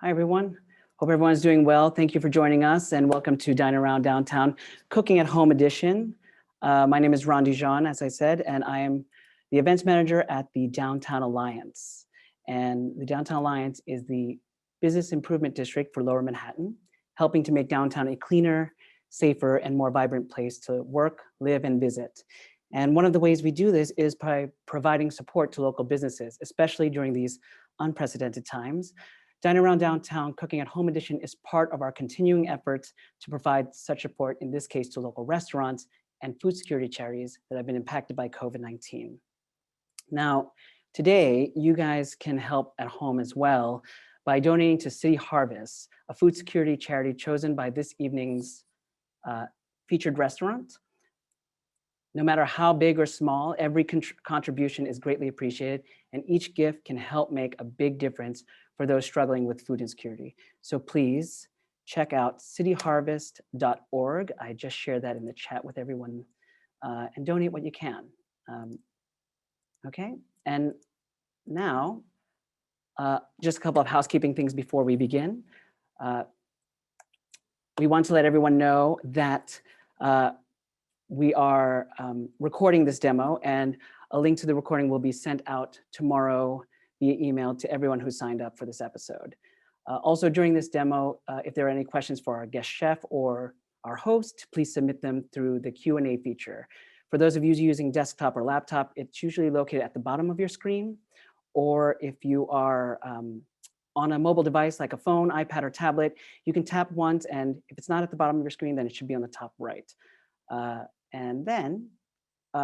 Hi, everyone. Hope everyone's doing well. Thank you for joining us and welcome to Dine Around Downtown Cooking at Home Edition. My name is Ron Dijon, as I said, and I am the events manager at the Downtown Alliance. And the Downtown Alliance is the business improvement district for Lower Manhattan, helping to make downtown a cleaner, safer, and more vibrant place to work, live, and visit. And one of the ways we do this is by providing support to local businesses, especially during these unprecedented times. Dine Around Downtown Cooking at Home Edition is part of our continuing efforts to provide such support, in this case to local restaurants and food security charities that have been impacted by COVID-19. Now, today, you guys can help at home as well by donating to City Harvest, a food security charity chosen by this evening's featured restaurant. No matter how big or small, every contribution is greatly appreciated, and each gift can help make a big difference for those struggling with food insecurity. So please check out cityharvest.org. I just shared that in the chat with everyone, and donate what you can. Okay, and now, just a couple of housekeeping things before we begin. We want to let everyone know that we are recording this demo, and a link to the recording will be sent out tomorrow via email to everyone who signed up for this episode. Also during this demo, if there are any questions for our guest chef or our host, please submit them through the Q&A feature. For those of you using desktop or laptop, it's usually located at the bottom of your screen, or if you are on a mobile device like a phone, iPad, or tablet, you can tap once, and if it's not at the bottom of your screen, then it should be on the top right. And then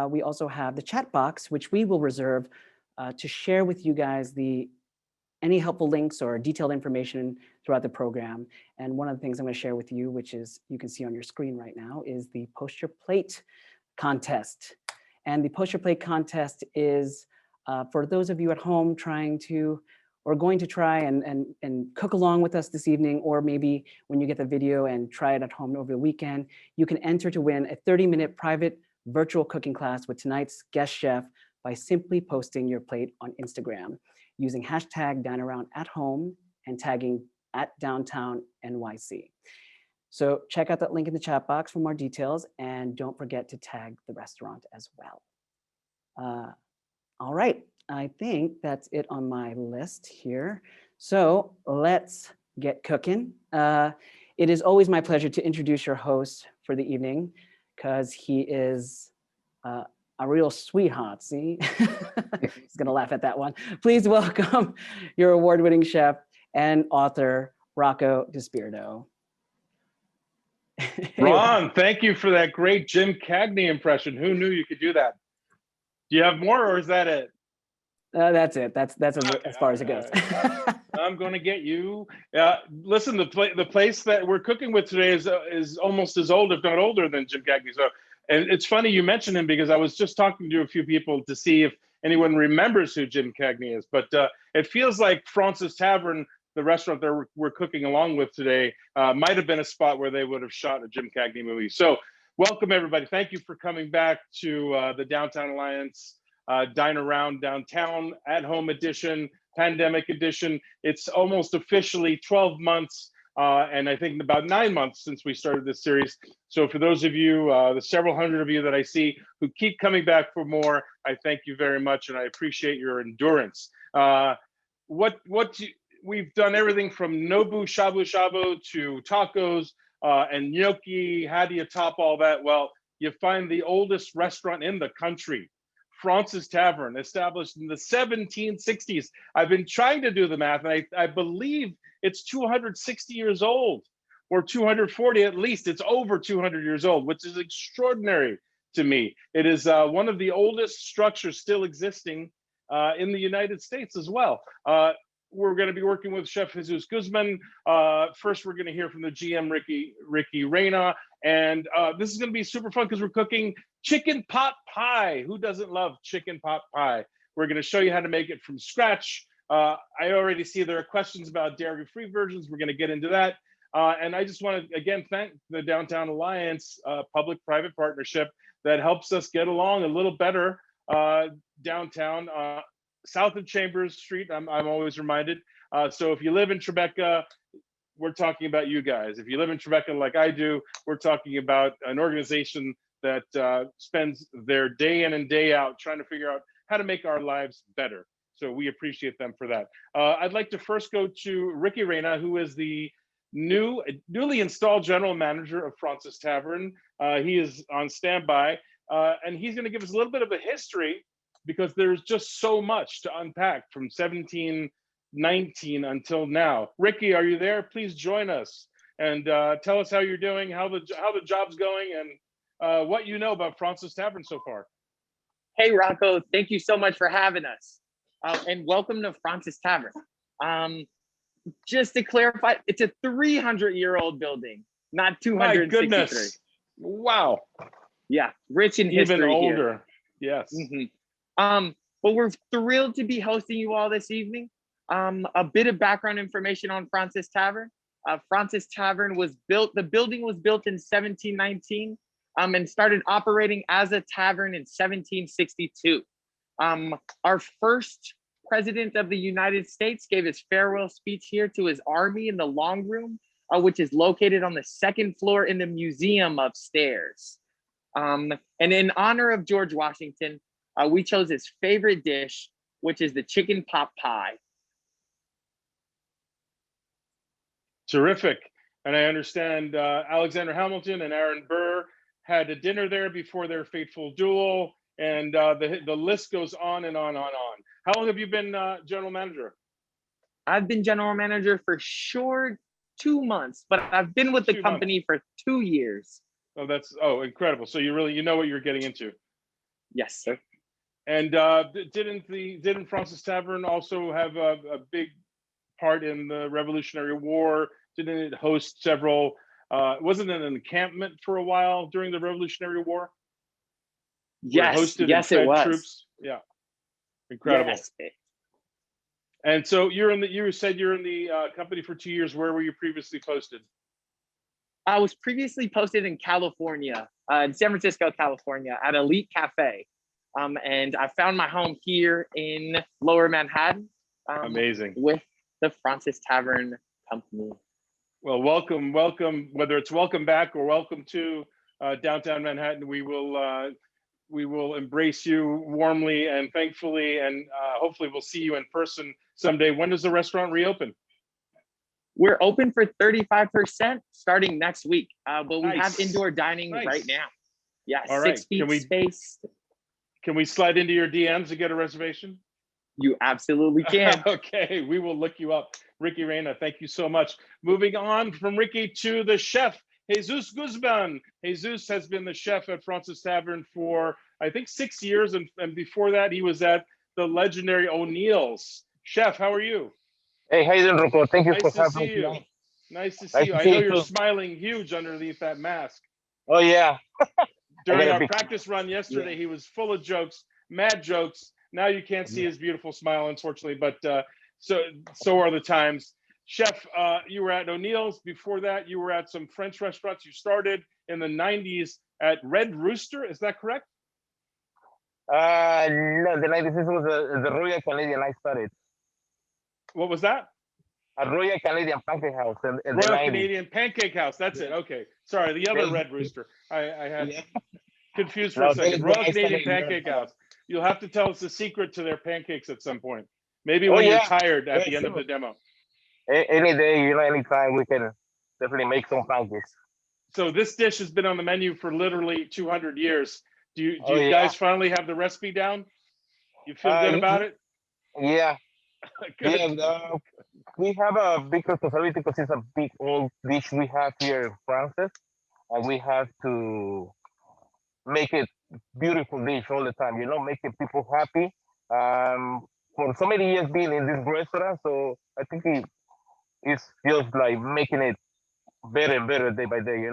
we also have the chat box, which we will reserve to share with you guys any helpful links or detailed information throughout the program. And one of the things I'm going to share with you, which is you can see on your screen right now, is the Post Your Plate contest. And the Post Your Plate contest is for those of you at home trying to or going to try and cook along with us this evening, or maybe when you get the video and try it at home over the weekend, you can enter to win a 30-minute private virtual cooking class with tonight's guest chef by simply posting your plate on Instagram using hashtag #DineAroundAtHome and tagging @DowntownNYC. So check out that link in the chat box for more details, and don't forget to tag the restaurant as well. All right. I think that's it on my list here. So let's get cooking. It is always my pleasure to introduce your host for the evening, because he is a real sweetheart, see? He's gonna laugh at that one. Please welcome your award-winning chef and author, Rocco DiSpirito. Ron, thank you for that great Jim Cagney impression. Who knew you could do that? Do you have more, or is that it? That's it. That's as far as it goes. I'm going to get you. Listen, the place that we're cooking with today is almost as old, if not older, than Jim Cagney. So, and it's funny you mentioned him, because I was just talking to a few people to see if anyone remembers who Jim Cagney is. But it feels like Fraunces Tavern, the restaurant that we're cooking along with today, might have been a spot where they would have shot a Jim Cagney movie. So welcome, everybody. Thank you for coming back to the Downtown Alliance Dine Around Downtown at Home Edition, Pandemic Edition. It's almost officially 12 months, and I think about 9 months since we started this series. So for those of you, the several hundred of you that I see who keep coming back for more, I thank you very much, and I appreciate your endurance. We've done everything from Nobu Shabu Shabu to tacos and gnocchi. How do you top all that? Well, you find the oldest restaurant in the country, Fraunces Tavern, established in the 1760s. I've been trying to do the math, and I believe it's 260 years old, or 240 at least. It's over 200 years old, which is extraordinary to me. It is one of the oldest structures still existing in the United States as well. We're going to be working with Chef Jesus Guzman. First, we're going to hear from the GM, Ricky Reyna. And this is going to be super fun because we're cooking chicken pot pie. Who doesn't love chicken pot pie? We're going to show you how to make it from scratch. I already see there are questions about dairy-free versions. We're going to get into that. And I just want to, again, thank the Downtown Alliance public-private partnership that helps us get along a little better downtown. South of Chambers Street, I'm always reminded. So if you live in Tribeca, we're talking about you guys. If you live in Tribeca like I do, we're talking about an organization that spends their day in and day out trying to figure out how to make our lives better. So we appreciate them for that. I'd like to first go to Ricky Reyna, who is the newly installed general manager of Fraunces Tavern. He is on standby, and he's going to give us a little bit of a history because there's just so much to unpack from 1719 until now. Ricky, are you there? Please join us and tell us how you're doing, how the job's going, and what you know about Fraunces Tavern so far. Hey, Rocco, thank you so much for having us. And welcome to Fraunces Tavern. Just to clarify, it's a 300-year-old building, not 263. My goodness. Wow. Yeah, rich in history. Even older. Here. Yes. But we're thrilled to be hosting you all this evening. A bit of background information on Fraunces Tavern. Fraunces Tavern was built, the building was built in 1719 and started operating as a tavern in 1762. Our first president of the United States gave his farewell speech here to his army in the Long Room, which is located on the second floor in the museum upstairs. And in honor of George Washington, we chose his favorite dish, which is the chicken pot pie. Terrific. And I understand Alexander Hamilton and Aaron Burr had a dinner there before their fateful duel, and the list goes on and on and on. How long have you been general manager? I've been general manager for sure 2 months, but I've been with the company for 2 years. Oh, incredible. So you know what you're getting into. Yes, sir. And didn't Fraunces Tavern also have a big part in the Revolutionary War? Didn't it host several? Wasn't it an encampment for a while during the Revolutionary War? Yes, it was. Troops? Yeah, incredible. Yes. And so you said you're in the company for 2 years. Where were you previously posted? I was previously posted in California, in San Francisco, California, at Elite Cafe. And I found my home here in Lower Manhattan. Amazing. With the Fraunces Tavern Company. Well, welcome. Whether it's welcome back or welcome to downtown Manhattan, we will embrace you warmly and thankfully, and hopefully we'll see you in person someday. When does the restaurant reopen? We're open for 35% starting next week, but we have indoor dining right now. Yeah, all 6 feet space. Can we slide into your DMs to get a reservation? You absolutely can. Okay, we will look you up. Ricky Reyna, thank you so much. Moving on from Ricky to the chef, Jesus Guzman. Jesus has been the chef at Fraunces Tavern for, I think, 6 years. And before that, he was at the legendary O'Neill's. Chef, how are you? Hey, how you doing, Rocco? Thank you for having me. Nice to see you. I know you're smiling huge underneath that mask. Oh, yeah. During our practice run yesterday, he was full of jokes, mad jokes. Now you can't see his beautiful smile, unfortunately, but so are the times. Chef, you were at O'Neill's. Before that, you were at some French restaurants. You started in the 90s at Red Rooster. Is that correct? No, the 90s was the Royal Canadian I started. What was that? A Royal Canadian Pancake House. In Royal Canadian Pancake House. That's it. Okay. Sorry, the other Red Rooster. I had confused for a second. Royal Canadian Pancake House. You'll have to tell us the secret to their pancakes at some point. Maybe when you're tired at the end of the demo. Any day, anytime, we can definitely make some pancakes. So this dish has been on the menu for literally 200 years. Do you guys finally have the recipe down? You feel good about it? Yeah. We have a big responsibility because it's a big old dish we have here in Fraunces, and we have to make it beautiful dish all the time, making people happy. For so many years being in this restaurant, so I think it's just like making it better and better day by day,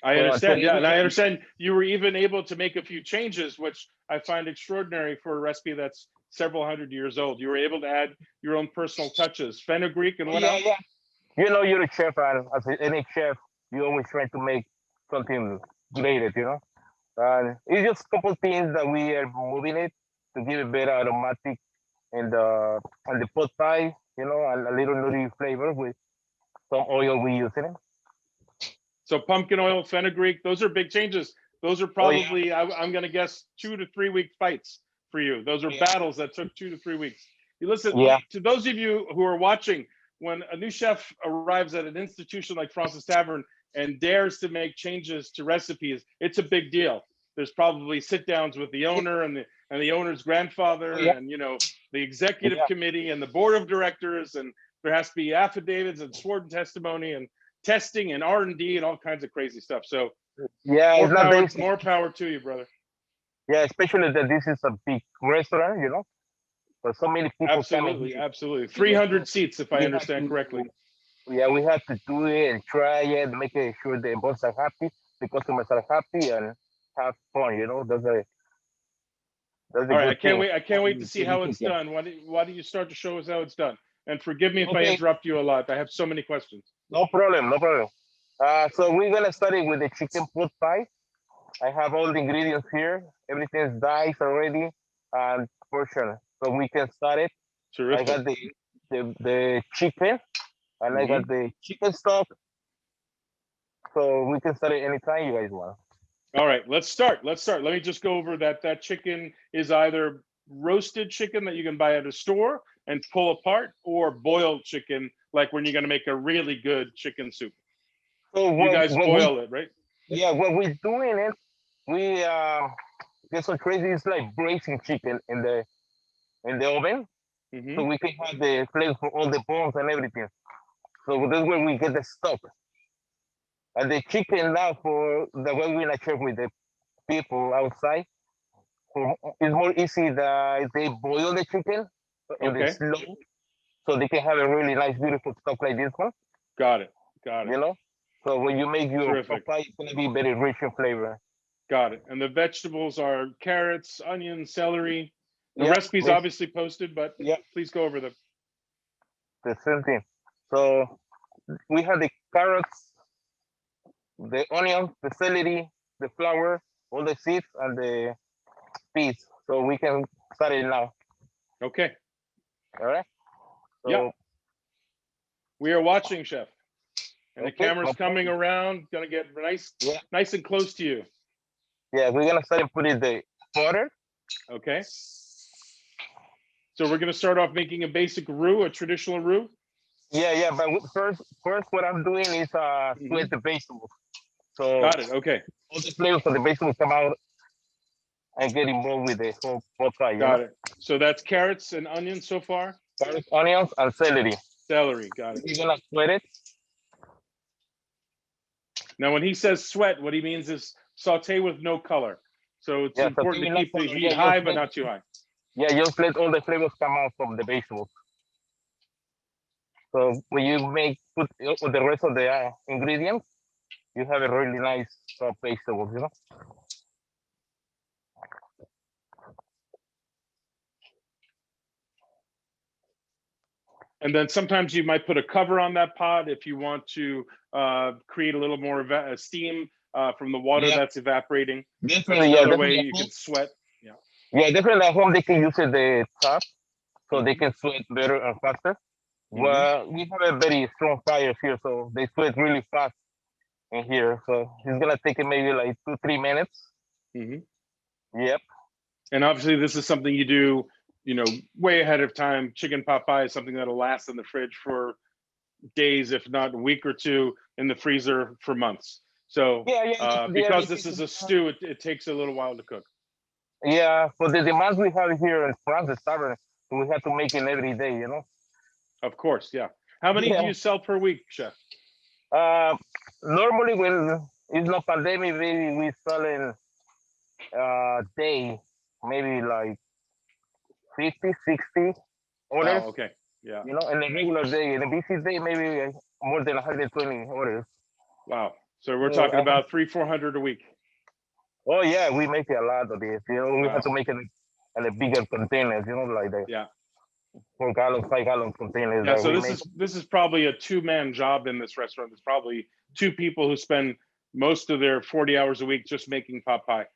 I understand, and I understand you were even able to make a few changes, which I find extraordinary for a recipe that's several hundred years old. You were able to add your own personal touches, fenugreek and what else? Yeah. You're a chef, and as any chef, you always try to make something great, And it's just a couple things that we are moving it to give it better aromatic and the pot pie, you know, a little nutty flavor with some oil we use in it. So pumpkin oil, fenugreek, those are big changes. Those are Oh yeah, probably, I'm going to guess, 2 to 3 week fights for you. Those are yeah, battles that took 2 to 3 weeks. You listen, yeah, to those of you who are watching, when a new chef arrives at an institution like Fraunces Tavern and dares to make changes to recipes, it's a big deal. There's probably sit downs with the yeah, owner and the owner's grandfather, oh yeah, and the executive yeah, committee and the board of directors, and there has to be affidavits and sworn testimony and testing and R&D and all kinds of crazy stuff. So yeah. It's not that easy. more power to you, brother. Yeah, especially that this is a big restaurant, you know, but so many people coming Absolutely, here. absolutely. Yeah, 300 so seats, if I we have understand correctly. to, yeah, we have to do it and try it, making sure the boss are happy, the customers are happy, and have fun. You know, that's a All right, I good can't thing. wait. I can't wait to see how it's done. Why don't you start to show us how it's done? And forgive me if I Okay, interrupt you a lot. I have so many questions. no problem, no problem. So we're gonna start it with the chicken pot pie. I have all the ingredients here. Everything's diced already and portioned, so we can start it. I Terrific. got the chicken, and I Hmm. got the chicken stock, so we can start it anytime you guys want. All right, let's start. Let's start. Let me just go over that. That chicken is either roasted chicken that you can buy at a store and pull apart, or boiled chicken, like when you're going to make a really good chicken soup. So You guys what we boil it, right? yeah, what we're doing is we get some crazy. It's like braising chicken in the oven, Hmm. so we can have the flavor for all the bones and everything. So that's where we get the stock. And the chicken now, for the way we like share with the people outside, it's more easy that they boil the chicken in the Okay, slow, so they can have a really nice, beautiful stock like this one. got it. Got it. You know. So when you make your Terrific. papaya, it's gonna be very rich in flavor. Got it. And the vegetables are carrots, onions, celery. The Yeah, recipe's obviously posted, but yeah, please go over them. the same thing. So we have the carrots, the onions, the celery, the flour, all the seeds, and the peas. So we can start it now. Okay. All right. Yeah, So we are watching, Chef. And the okay, camera's no coming problem. around, gonna get Yeah, nice and close to you. yeah. We're gonna start and put in the butter. Okay. So we're gonna start off making a basic roux, a traditional roux. Yeah, yeah. But first, what I'm doing is Mhm. sweat the vegetables. So Got it. Okay. all the flavors of the vegetables come out and get involved with the whole pot pie. You know, Got it. So that's carrots and onions so far. carrots, onions, and celery. Celery. Got it. We're gonna sweat it. Now, when he says sweat, what he means is saute with no color. So it's Yeah, so important to maybe not keep the color. heat Yeah, high, but not too high. just let all the flavors come out from the vegetables. So when you put the rest of the ingredients, you have a really nice vegetables. You know. And then sometimes you might put a cover on that pot if you want to create a little more steam from the water Yeah, that's evaporating. That's definitely. Yeah, another way definitely at you home. can sweat. Yeah. Yeah, definitely at home they can use it the top so they Hmm. can sweat better and faster. Hmm. Well, we have a very strong fire here, so they sweat really fast in here. So it's gonna take it maybe like 2-3 minutes. Hmm. Yep. And obviously, this is something you do, way ahead of time. Chicken pot pie is something that'll last in the fridge for days, if not a week or two, in the freezer for months. So Yeah, yeah, because this is a stew, it takes a little while to cook. yeah. For the demands we have here in France, the Tavern, we have to make it every day. You know. Of course, yeah. How many do Yeah. you sell per week, Chef? Uh, Normally when it's not pandemic, maybe we sell in day maybe like 50, 60 orders. Wow. Okay. Yeah. You know, in a regular day, in a busy day, maybe more than 120 orders. Wow. So we're So talking about 300-400 a week. oh yeah, we make a lot of this. You know, we have Wow. to make it in a bigger containers. You know, like the Yeah. 4 gallon, 5 gallon containers Yeah. that So we this make. is probably a two-man job in this restaurant. There's probably two people who spend most of their 40 hours a week just making pot pie.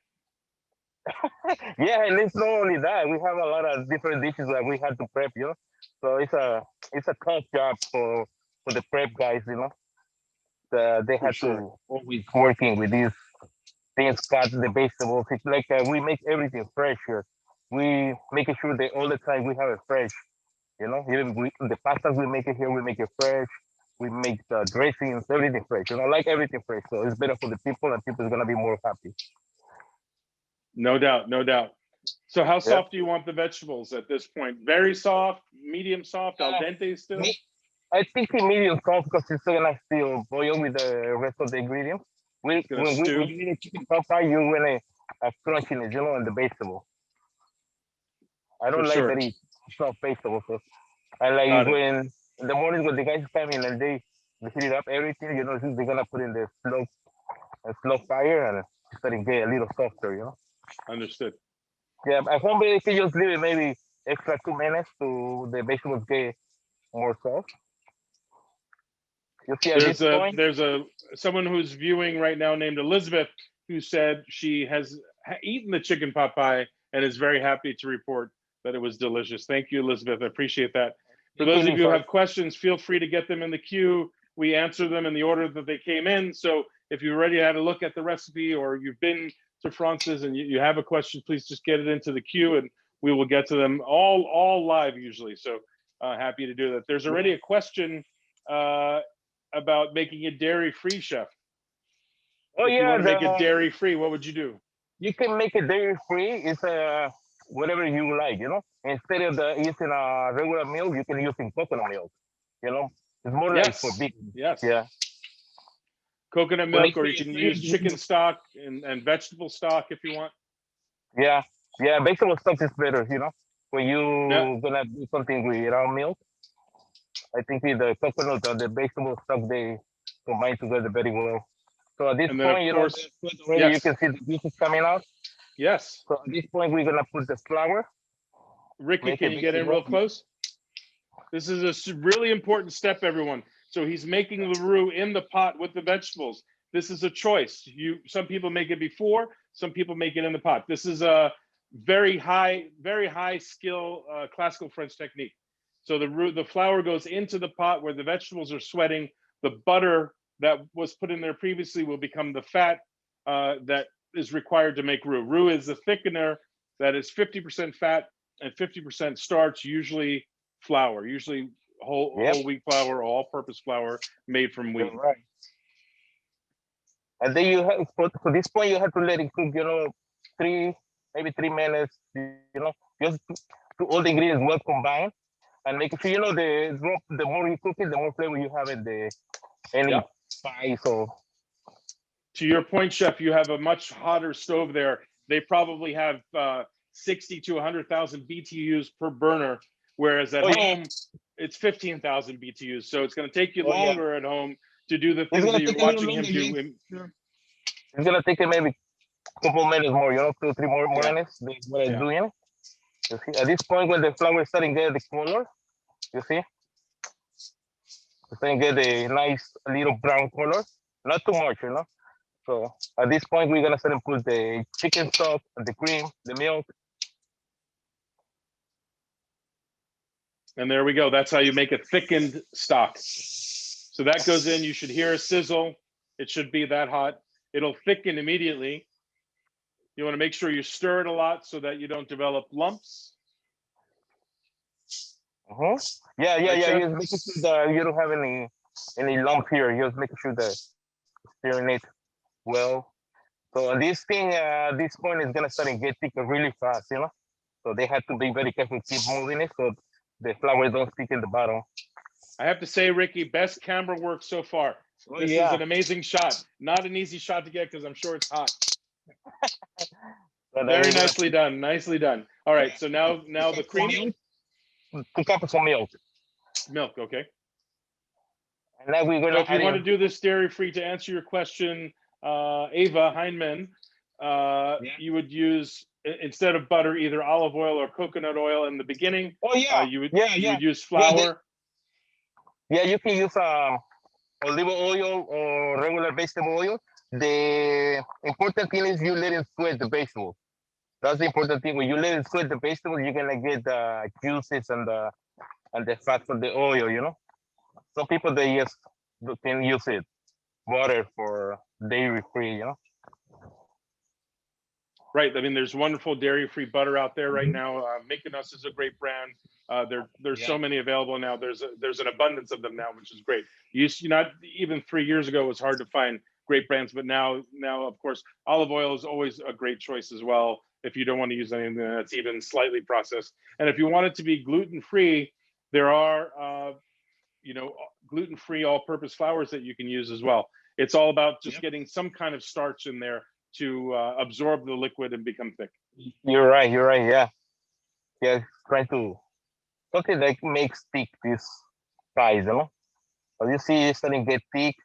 Yeah, and it's not only that. We have a lot of different dishes that we had to prep, you know. So it's a tough job for the prep guys, you know. They For have sure. to always working with these things, cut the vegetables. It's like we make everything fresh here. We making sure that all the time we have it fresh. You know, even the pastas we make it here, we make it fresh. We make the dressings, everything fresh. You know, like everything fresh. So it's better for the people, and people is gonna be more happy. No doubt, no doubt. So how Yeah. soft do you want the vegetables at this point? Very soft, medium soft, al Uh, dente still? I think the medium soft because it's gonna still boil with the rest of the ingredients. Gonna When stew? you eat a chicken pot pie, you want a crunchiness, you know, in the vegetable. I For don't like sure. that it's soft vegetable. So I like Got it it. when in the morning when the guys come in and they heat it up everything, you know, they're gonna put in the slow fire and it's gonna get a little softer, you know. Understood. Yeah, at home you can just leave it maybe extra 2 minutes to the vegetables get more soft. You see at this point, There's a someone who's viewing right now named Elizabeth who said she has eaten the chicken pot pie and is very happy to report that it was delicious. Thank you, Elizabeth. I appreciate that. For those of you who have questions, feel free to get them in the queue. We answer them in the order that they came in. So if you're ready to have a look at the recipe or you've been to Fraunces and you have a question, please just get it into the queue and we will get to them all live usually. So happy to do that. There's already a question about making it dairy-free, chef. oh If you yeah, want to make it dairy-free, what would you do? you can make it dairy free. It's whatever you like, you know. Instead of using a regular milk, you can use coconut milk. You know, it's more like for Yes, big. yes. Yeah. Coconut When milk, it's or you can use chicken stock and vegetable stock if you want. yeah, yeah, vegetable stock is better, you know. When Yeah, you gonna do something without milk, I think with the coconut and the vegetable stock they combine together very well. So at this and then point, of you know, course, already you yes, can see the juices coming out. yes. So at this point, we're gonna put the flour, Ricky, make can it you mix get it in real well. close? This is a really important step, everyone. So he's making the roux in the pot with the vegetables. This is a choice. Some people make it before, some people make it in the pot. This is a very high skill classical French technique. So the flour goes into the pot where the vegetables are sweating. The butter that was put in there previously will become the fat that is required to make roux. Roux is a thickener that is 50% fat and 50% starch, usually flour, usually Yep, whole wheat flour or all-purpose flour made from you're wheat. right. And then you have for this point you have to let it cook, you know, maybe 3 minutes, you know, just to all the ingredients well combined and make sure you know the more you cook it, the more flavor you have in the any Yeah. spice or To your point, chef, you have a much hotter stove there. They probably have 60 to 100,000 BTUs per burner, whereas at oh yeah, home it's 15,000 BTUs. So it's going to take you oh yeah. longer at home to do the It's things that gonna you're take a little watching him longer, yes. do. It's gonna take maybe a couple minutes more, you know, 2 3 more Yeah, minutes than what I'm yeah. doing. You see, at this point when the flour is starting to get the color, you see, it's starting to get a nice little brown color, not too much, you know. So at this point, we're gonna start and put the chicken stock, the cream, the milk. And there we go. That's how you make a thickened stock. So that goes in. You should hear a sizzle. It should be that hot. It'll thicken immediately. You want to make sure you stir it a lot so that you don't develop lumps. Uh-huh. Yeah, yeah, Right, yeah. chef? Just making sure that you don't have any lump here. Just making sure that stirring it well. So this thing, this point is gonna start and get thicker really fast, you know. So they have to be very careful, keep moving it so the flour don't stick in the bottom. I have to say, Ricky, best camera work so far. Oh This is yeah. an amazing shot. Not an easy shot to get because I'm sure it's hot. So then Very we're gonna nicely done. Nicely done. All right. So now the cream, milk, 2 cups of milk, milk. Okay. and then we're So gonna if you add want to in. do this dairy free, to answer your question, Ava Heinman, Yeah. you would use instead of butter either olive oil or coconut oil in the beginning. Oh yeah. You would Yeah, you yeah. would use Yeah, flour. yeah, you can use olive oil or regular vegetable oil. The important thing is you let it sweat the vegetable. That's the important thing. When you let it cook the vegetables, you're gonna get the juices and the fat for the oil. You know, some people they just can use it water for dairy free. You know. Right. I mean, there's wonderful dairy-free butter out there right Mhm. now. Making Us is a great brand. There's Yeah. so many available now. There's an abundance of them now, which is great. Not even 3 years ago, it was hard to find great brands, but now of course, olive oil is always a great choice as well. If you don't want to use anything that's even slightly processed, and if you want it to be gluten-free, there are gluten-free all-purpose flours that you can use as well. It's all about just Yep. getting some kind of starch in there to absorb the liquid and become thick. You're right. You're right. Yeah. Yeah. Try to something that makes thick this fries. You know. As you see, it's starting to get thick.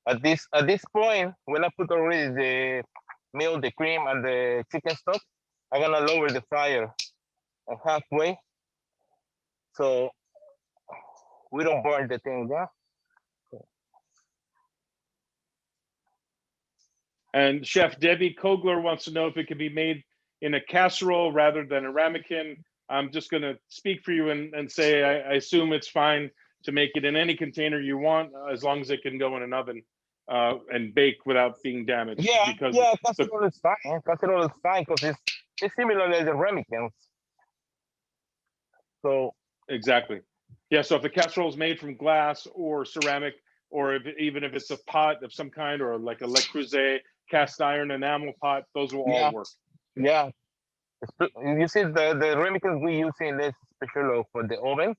At this point, when I put already the milk, the cream, and the chicken stock, I'm gonna lower the fire halfway so we don't burn the thing. Yeah. And Chef Debbie Kogler wants to know if it can be made in a casserole rather than a ramekin. I'm just going to speak for you and say I assume it's fine to make it in any container you want, as long as it can go in an oven and bake without being damaged. Yeah, Because yeah, casserole is fine. Casserole is fine because it's similar to the ramekins. So exactly. Yeah. So if the casserole is made from glass or ceramic, or even if it's a pot of some kind, or like a Le Creuset cast iron enamel pot, those will all yeah, work. yeah. You see the ramekins we use in this special for the oven,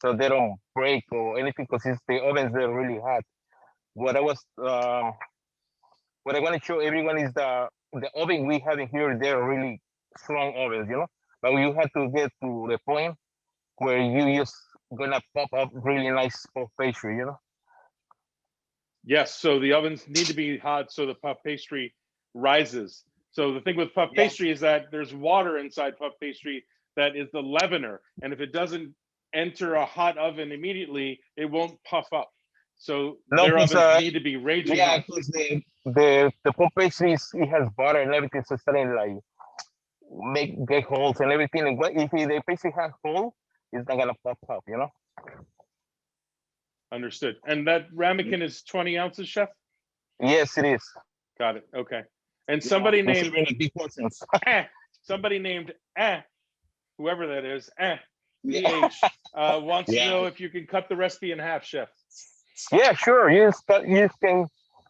so they don't break or anything because the ovens they're really hot. What I was what I want to show everyone is the oven we have in here. They're really strong ovens, you know. But you have to get to the point where you just gonna pop up really nice puff pastry, you know. Yes, so the ovens need to be hot so the puff pastry rises. So the thing with puff Yeah. pastry is that there's water inside puff pastry that is the leavener. And if it doesn't enter a hot oven immediately, it won't puff up. So No, their because ovens need to be raging yeah, hot. because the puff pastry it has butter and everything, so it's starting like get holes and everything. And if the pastry has hole, it's not gonna pop up, you know. Understood. And that ramekin is 20 ounces, chef? Yes, it is. Got it. Okay. And Yeah, somebody we're named serving the big portions. somebody named whoever that is, Yeah. PH, wants to Yeah. know if you can cut the recipe in half, chef. Yeah, sure. You can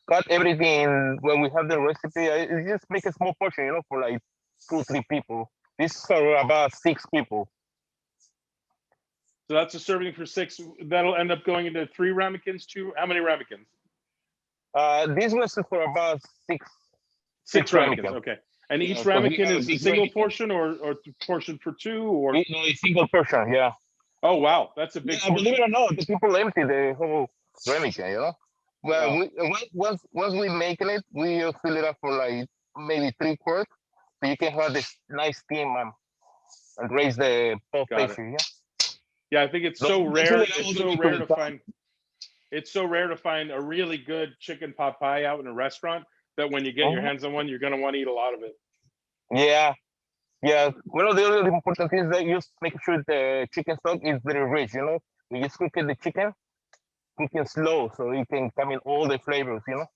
cut everything when we have the recipe. You just make a small portion, you know, for like 2, 3 people. This is for about 6 people. So that's a serving for 6. That'll end up going into 3 ramekins. How many ramekins? This was for about 6. 6 ramekins. Okay. And Yeah, each 'cause we ramekin have a is a big single ramekin. portion or portion for 2 or? No, a single portion. Yeah. Oh wow, that's a big Yeah, believe portion. it or not, the people empty the whole ramekin, you know. Well, Wow. once we making it, we fill it up for like maybe 3 quarts, so you can have this nice steam and raise the puff Got it. pastry. Yeah. Yeah, I think it's Don't, so don't rare. fill it all It's the so way to rare the to top. find. It's so rare to find a really good chicken pot pie out in a restaurant that when you get your Mhm. hands on one, you're gonna want to eat a lot of it. Yeah, yeah. One of the other important things that you make sure the chicken stock is very rich. You know, when you cook the chicken, cooking slow so you can come in all the flavors. You know.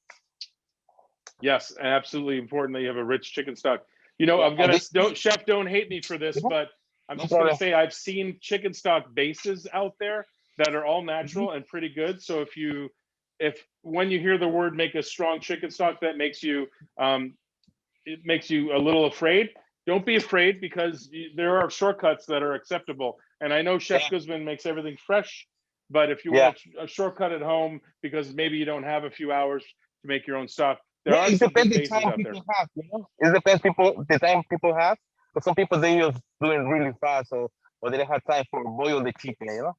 Yes, absolutely important that you have a rich chicken stock. Yeah, I'm gonna this chef, don't hate me for this, Mhm. but I'm No just gonna problem. say I've seen chicken stock bases out there that are all Mhm. natural and pretty good. So if when you hear the word make a strong chicken stock, that makes you it makes you a little afraid. Don't be afraid because there are shortcuts that are acceptable. And I know Chef Yeah, Guzman makes everything fresh, but if you yeah. want a shortcut at home because maybe you don't have a few hours to make your own stuff, there Yeah, are it some good depends the bases time out there. people have, you know. It depends the time people have. But some people they just doing really fast or they don't have time for boil the chicken, you know.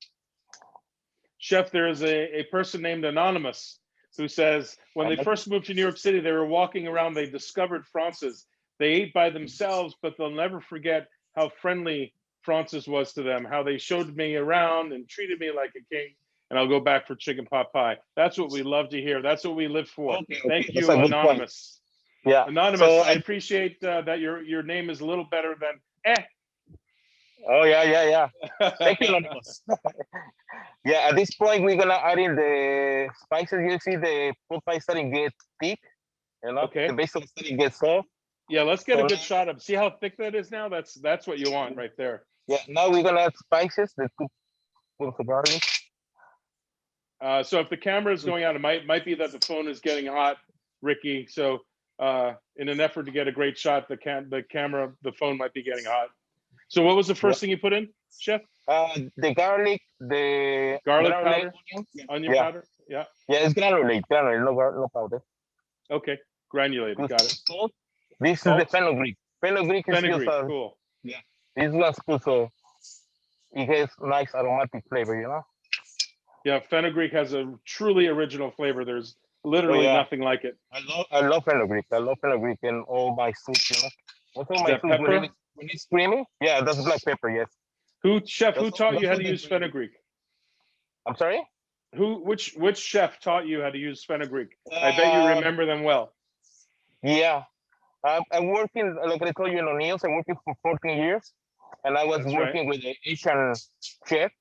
Chef, there is a person named Anonymous who says when they first moved to New York City, they were walking around, they discovered Fraunces. They ate by themselves, but they'll never forget how friendly Fraunces was to them, how they showed me around and treated me like a king. And I'll go back for chicken pot pie. That's what we love to hear. That's what we live for. Okay, Thank that's you, a good point. Anonymous. Yeah. Anonymous, So I appreciate that your name is a little better than oh yeah. Thank you, Anonymous. Yeah, at this point we're gonna add in the spices. You see the pot pie starting to get thick, you know, Okay. the basil starting to get soft. Yeah, let's get a So good shot of. See how thick that is now? That's what you want right there. yeah, now we're gonna add spices, the 2 spoons of garlic. So if the camera is going out, it might be that the phone is getting hot, Ricky. So in an effort to get a great shot, the phone might be getting hot. So what was the first thing you put in, Chef? The garlic, the Garlic granulate powder, onions. onion Yeah. powder. Yeah. Yeah, it's granulate, no powder. Okay. Granulated. Got it. Salt. This is Salt. the fenugreek. Fenugreek is just Fenugreek. Cool. this one spoon, so it has nice aromatic flavor, you know. Yeah, fenugreek has a truly original flavor. There's literally nothing like it. I love fenugreek. I love fenugreek in all my soups, you know. What's all Is my that soups pepper? when it's creamy? Yeah, that's black pepper, yes. Who That's taught you how what to they use do. fenugreek? I'm sorry? Which chef taught you how to use fenugreek? I bet you remember them well. Yeah. I'm working, like I told you in O'Neill's, I'm working for 14 years. And I was That's working with an Asian chef.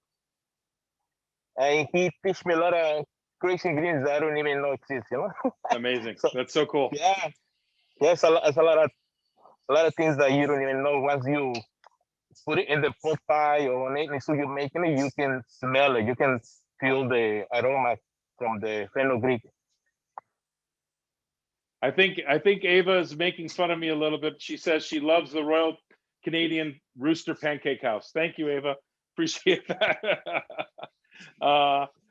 And he teach me a lot of crazy ingredients that I don't even know exist, you know? Amazing. So- That's so cool. Yeah. Yes, it's a lot of things that you don't even know. Once you put it in the pot pie or on any soup you're making it, you can smell it. You can feel the aroma from the fenugreek. I think Ava is making fun of me a little bit. She says she loves the Royal Canadian Rooster Pancake House. Thank you, Ava. Appreciate that.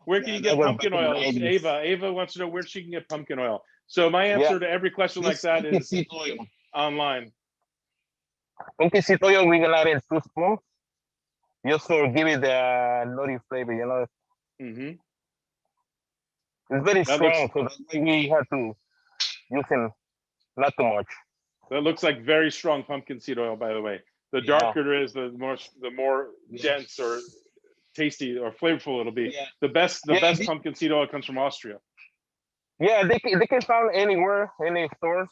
Where can you get pumpkin oil? Ava wants to know where she can get pumpkin oil. So my answer to every question like that is seed oil. online. Pumpkin seed oil, we're gonna add in 2 spoons. Just for give it the nutty flavor, you know. Mm-hmm. It's very That strong, so that's why we have to use it not too much. That looks like very strong pumpkin seed oil, by the way. The darker it is, the more dense or tasty or flavorful it'll be. Yeah. The best pumpkin seed oil comes from Austria. Yeah, they can find anywhere, any stores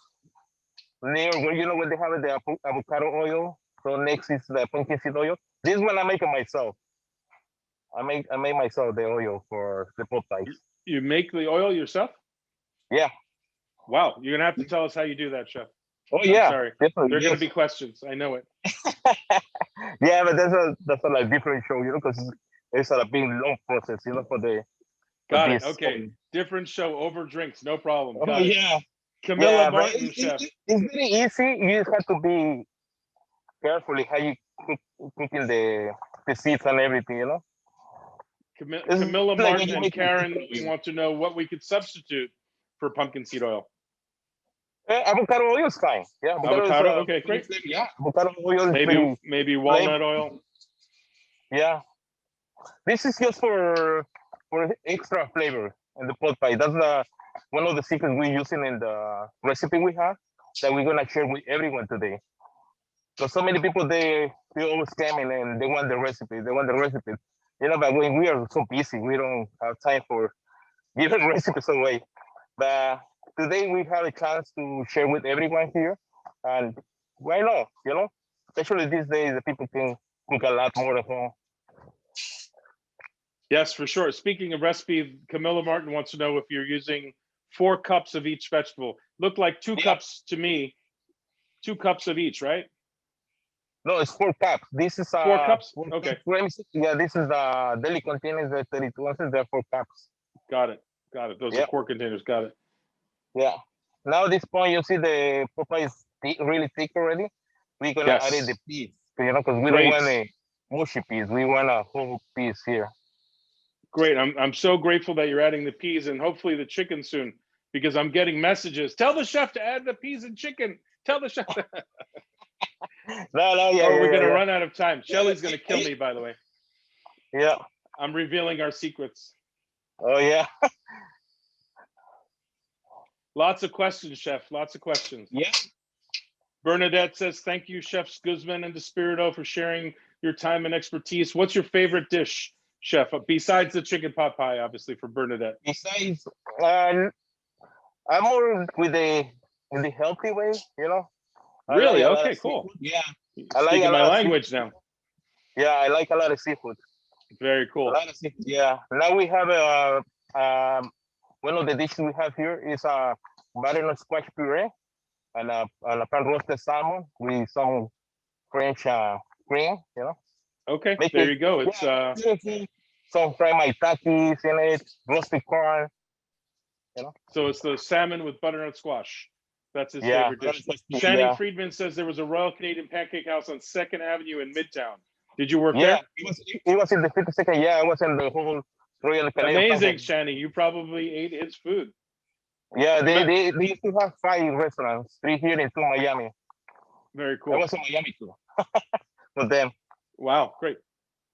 near where you know where they have the avocado oil. So next is the pumpkin seed oil. This one I make it myself. I make myself the oil for the pot pies. You make the oil yourself? Yeah. Wow, you're gonna have to tell us how you do that, Chef. Oh yeah. I'm sorry. Definitely. There are gonna be questions. I know it. Yeah, but that's a like different show, you know, because it's a big long process, you know, for the. Got it. Okay. Different show over drinks. No problem. Got it. Yeah. Camilla Martin, Chef. It's very easy. You just have to be carefully how you cooking the seeds and everything, you know. Camilla like Martin and Karen want to know what we could substitute for pumpkin seed oil. Avocado oil is fine. Yeah, avocado. Okay, great. Yeah, avocado oil. Maybe walnut oil. Yeah, this is just for extra flavor in the pot pie. That's one of the secrets we're using in the recipe we have that we're gonna share with everyone today. Because so many people they always scamming and they want the recipe. They want the recipe. You know, but when we are so busy, we don't have time for giving recipes away. But today we have a chance to share with everyone here, and why not? You know, especially these days, the people can cook a lot more at home. Yes, for sure. Speaking of recipe, Camilla Martin wants to know if you're using 4 cups of each vegetable. Look like 2 cups to me. 2 cups of each, right? No, it's 4 cups. This is 4 cups. Okay. Yeah, this is the deli containers. The 32 ounces. They're 4 cups. Got it. Those are quart containers. Got it. Yeah. Now at this point, you see the papa is really thick already. We're gonna add in the peas, you know, because we don't want a mushy peas. We want a whole piece here. Great. I'm so grateful that you're adding the peas and hopefully the chicken soon, because I'm getting messages. Tell the chef to add the peas and chicken. Tell the chef. We're gonna run out of time. Shelly's gonna kill me, by the way. Yeah. I'm revealing our secrets. Oh yeah. Lots of questions, Chef. Lots of questions. Yeah. Bernadette says, thank you, Chefs Guzman and Despirito, for sharing your time and expertise. What's your favorite dish, Chef, besides the chicken pot pie, obviously, for Bernadette? Besides, I'm more with the in the healthy way, you know. I Really? like a lot Okay, of cool. seafood. Yeah, You're I like speaking a my lot of language seafood. now. Yeah, I like a lot of seafood. Very A cool. lot of seafood. Yeah. Now we have one of the dishes we have here is a butternut squash puree and a pan roasted salmon with some French cream. You know, Okay, make there it you go. It's yeah, beautiful. Some fried maitakis in it, roasted corn. You know, so it's the salmon with butternut squash. That's his yeah, favorite dish. yeah, Channing Friedman says there was a Royal Canadian Pancake House on Second Avenue in Midtown. Did you work yeah. there? It was in the 52nd. Yeah, I was in the whole Royal Canadian Amazing, Pancake. Channing. You probably ate his food. Yeah, they, Ma- they they used to have 5 restaurants, 3 here and 2 in Miami. Very I cool. was in Miami too with them. Wow, great.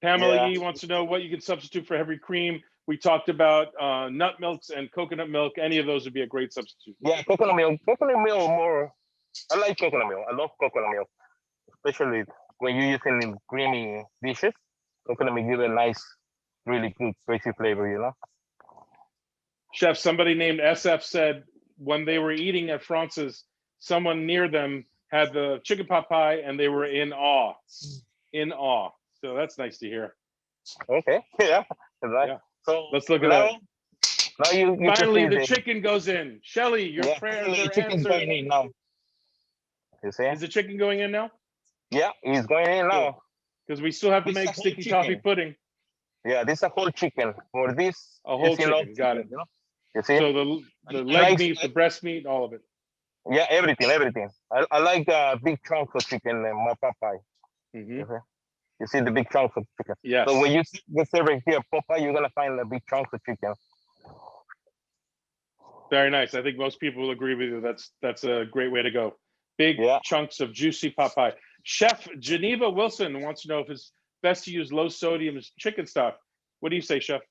Pamela Yeah, Yee wants to know what you can substitute for heavy cream. We talked about nut milks and coconut milk. Any of those would be a great substitute. yeah, coconut milk. Coconut milk more. I like coconut milk. I love coconut milk, especially when you're using in creamy dishes. Coconut milk give a nice, really good spicy flavor. You know. Chef, somebody named SF said when they were eating at Fraunces, someone near them had the chicken pot pie and they were in awe. In awe. So that's nice to hear. Okay. Yeah. Right. Yeah. So Let's look at now, that. now you can Finally, see the the chicken goes in. Shelly, your yeah. prayers Finally, are the chicken's answered. going in now. You see? Is the chicken going in now? Yeah, he's going in now. Because we still have to This is a make whole sticky toffee chicken. pudding. Yeah, this is a whole chicken. For this, A whole it's enough chicken. Got it. You know. You see? So the I leg like meat, the breast meat, all of it. yeah, everything. I like big chunks of chicken in my Popeye. Hmm. Okay. You see the big chunks of chicken. Yes. So when you see this over here, Popeye, you're gonna find the big chunks of chicken. Very nice. I think most people will agree with you. That's a great way to go. Big Yeah. chunks of juicy pot pie. Chef Geneva Wilson wants to know if it's best to use low sodium chicken stock. What do you say, Chef?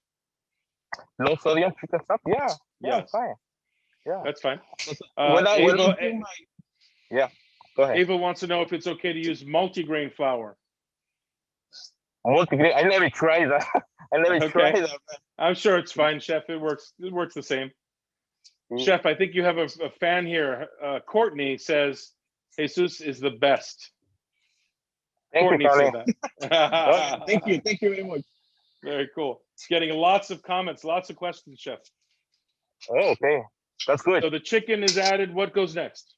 Low sodium chicken stuff. Yeah, Yes, fine. Yeah. that's fine. When I do Ava, my yeah, go ahead. Ava wants to know if it's okay to use multigrain flour. Multigrain. I never tried that. I never Okay. tried that. I'm sure it's fine, Chef. It works. It works the same. Chef, I think you have a fan here. Courtney says Jesus is the best. Thank Courtney you, said Carly. that. Thank you. Thank you very much. Very cool. Getting lots of comments, lots of questions, Chef. Oh, okay. That's good. So the chicken is added. What goes next?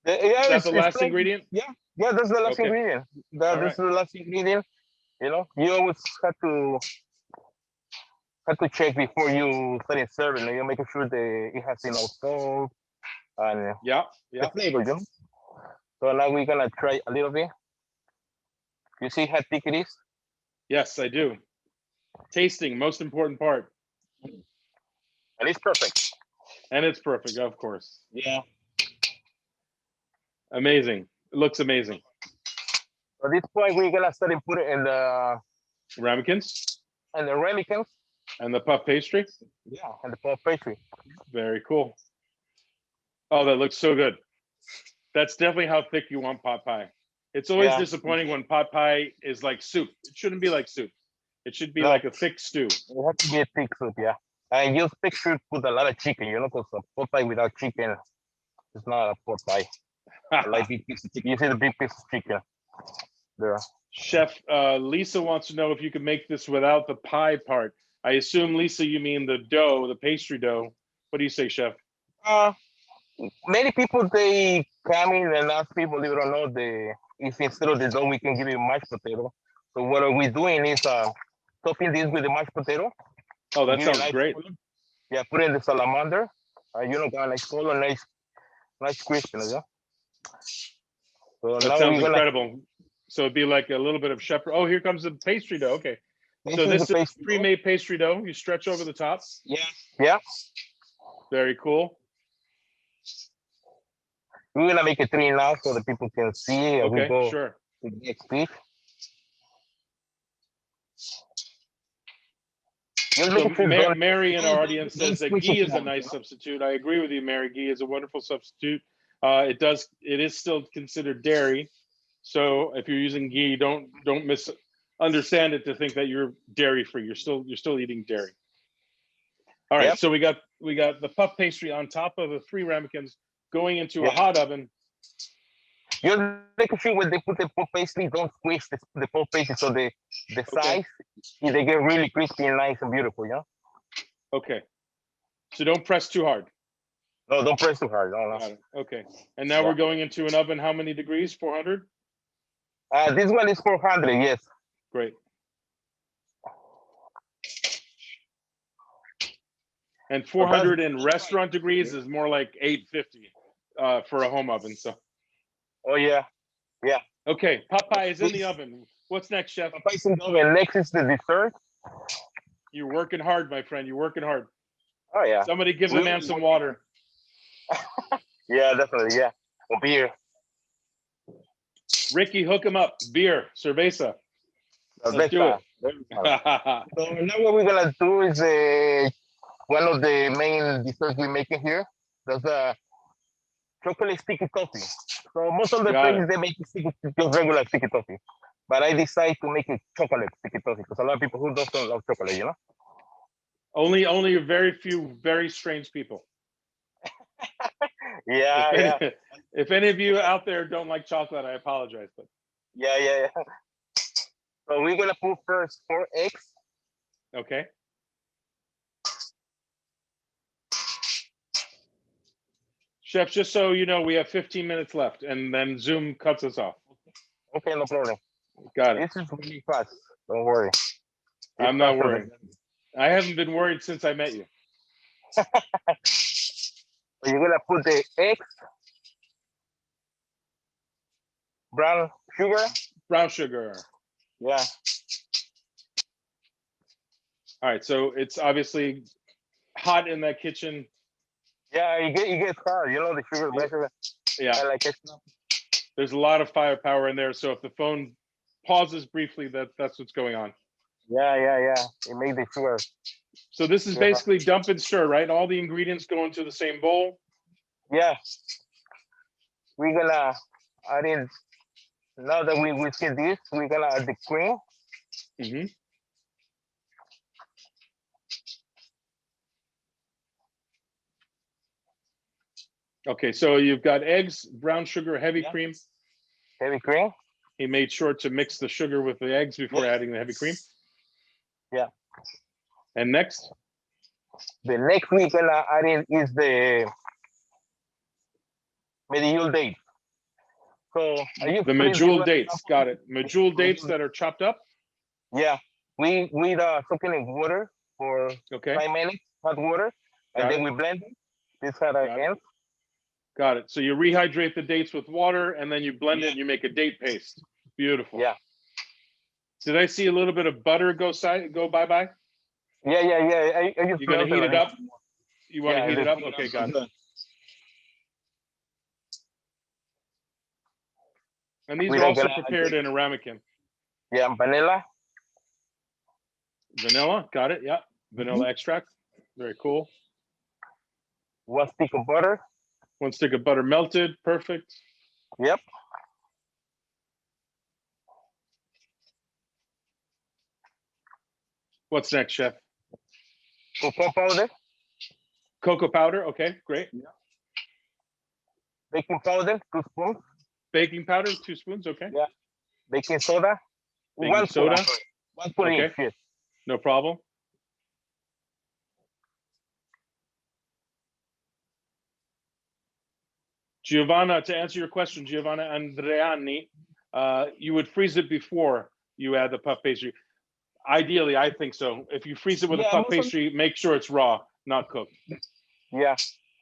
Yeah, Is that it's the last plain. ingredient? Yeah, that's the last Okay. ingredient. All This right. is the last ingredient. You know, you always have to check before you start serving. You make sure that it has enough salt and Yeah. the Yeah. flavor, you know. So now we're gonna try a little bit. You see how thick it is? Yes, I do. Tasting, most important part. And it's perfect. And it's perfect, of course. Yeah. Amazing. It looks amazing. At this point, we're gonna start and put it Ramekins in the ramekins. and the puff pastry. Yeah, and the puff pastry. Very cool. Oh, that looks so good. That's definitely how thick you want pot pie. It's always Yeah. disappointing when pot pie is like soup. It shouldn't be like soup. It should be No. like a thick stew. It has to be a thick soup, yeah. And you make sure to put a lot of chicken, you know, because a pot pie without chicken is not a pot pie. I like big piece of chicken. You see the big piece of chicken there. Chef Lisa wants to know if you could make this without the pie part. I assume, Lisa, you mean the dough, the pastry dough. What do you say, Chef? Many people they come in and ask me, believe it or not, if instead of the dough we can give you mashed potato. So what are we doing is topping this with the mashed potato. Oh, that Give it a sounds nice great. color. Yeah, put in the salamander. You know, got a nice color, nice crispiness. Yeah. So That now sounds we're gonna incredible. So it'd be like a little bit of shepherd. Oh, here comes the pastry dough. Okay. So is this the is pastry dough. pre-made pastry dough. You stretch over the top. Yeah. Very cool. We're gonna make it 3 now so that people can see. And we Okay, go sure. to the next piece. Just So make sure don't- Mary in our don't- audience don't says that squish ghee it is a out, nice you know? substitute. I agree with you, Mary. Ghee is a wonderful substitute. It is still considered dairy. So if you're using ghee, don't misunderstand it to think that you're dairy free. You're still eating dairy. All right, Yep. so we got the puff pastry on top of the 3 ramekins going into a Yeah. hot oven. You make sure when they put the puff pastry, don't squeeze the puff pastry so the size, they get really crispy and nice and beautiful, you know? Okay. So don't press too hard. No, don't press too hard. No, Got it. Okay. And now Yeah. we're going into an oven. How many degrees? 400? This one is 400, yes. Great. And 400 in restaurant degrees is more like 850 for a home oven. So. Oh, yeah. Yeah. Okay, Popeye is in the oven. What's next, chef? Popeye's in the oven. Next is the dessert. You're working hard, my friend. You're working hard. Oh, yeah. Somebody give the man some water. Yeah, definitely. Yeah. Or beer. Ricky, hook him up. Beer, cerveza. Let's do it. So now what we're gonna do is one of the main desserts we're making here. That's a chocolate sticky toffee. So most of the Got places they make sticky, just regular sticky toffee, but I decide to make it chocolate sticky toffee because a lot of people who don't love chocolate, you know. Only a very few very strange people. Yeah, If any of you out there don't like chocolate, I apologize. But yeah. So we're gonna put first 4 eggs. okay. Chef, just so you know, we have 15 minutes left, and then Zoom cuts us off. Okay, no problem. Got it. This is really fast. Don't worry. I'm not worried. I haven't been worried since I met you. So you're gonna put the eggs, brown sugar. Brown sugar. Yeah. All right, so it's obviously hot in that kitchen. Yeah, you get hard. You know the sugar, brown sugar. Yeah. I like it. There's a lot of firepower in there. So if the phone pauses briefly, that's what's going on. Yeah. It made the sugar. So this is basically dump and stir, right? All the ingredients go into the same bowl. Yeah. We're gonna add in, now that we whisk this, we're gonna add the cream. Mm-hmm. Okay, so you've got eggs, brown sugar, heavy cream. Heavy cream. He made sure to mix the sugar with the eggs before adding the heavy cream. Yeah. And next? The next we're gonna add in is the medjool date. So the medjool dates, got it. Medjool dates that are chopped up? Yeah. We soaking in water for 5 minutes, hot water, and then we blend it. This had an end. Got it. So you rehydrate the dates with water and then you blend it and you make a date paste. Beautiful. Yeah. Did I see a little bit of butter go bye-bye? Yeah. You're gonna heat it up? You want to heat it up? Okay, got it. And these are also prepared in a ramekin. Yeah, vanilla. Vanilla, got it. Yeah, vanilla extract. Very cool. 1 stick of butter. 1 stick of butter melted. Perfect. Yep. What's next, chef? Cocoa powder. Cocoa powder. Okay, great. Yeah. Baking powder, 2 spoons. Baking powder, 2 spoons. Okay. Yeah. Baking soda. Baking 1 soda. Spoon, 1 spoon each. Yes. No problem. Giovanna, to answer your question, Giovanna Andreani, you would freeze it before you add the puff pastry. Ideally, I think so. If you freeze it with a puff pastry, make sure it's raw, not cooked. Yeah,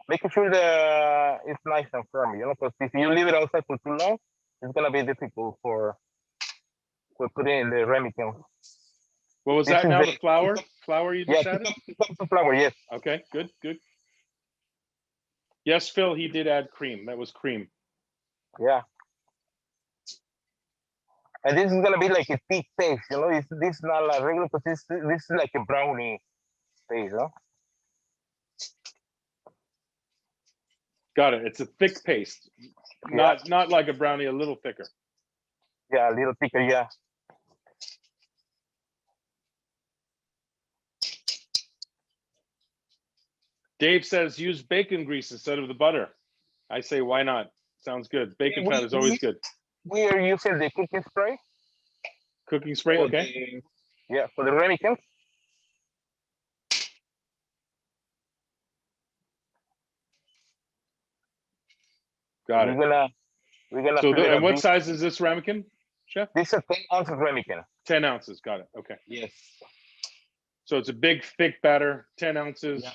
making sure it's nice and firm, you know, because if you leave it outside for too long, it's gonna be difficult for putting in the ramekin. What was that now? The flour? Flour you just added? Yeah, flour, yes. Okay, good. Yes, Phil, he did add cream. That was cream. Yeah. And this is gonna be like a thick paste, you know. This is not like regular, but this is like a brownie paste, huh? Got it. It's a thick paste, not like a brownie, a little thicker. Yeah, a little thicker. Yeah. Dave says use bacon grease instead of the butter. I say, why not? Sounds good. Bacon fat is always good. We are using the cooking spray. Cooking spray, okay. Yeah, for the ramekins. Got it. We're gonna So, fill it and up. what size is this ramekin, chef? This is a 10 ounces ramekin. 10 ounces. Got it. Okay. Yes. So it's a big, thick batter, 10 ounces. Yeah.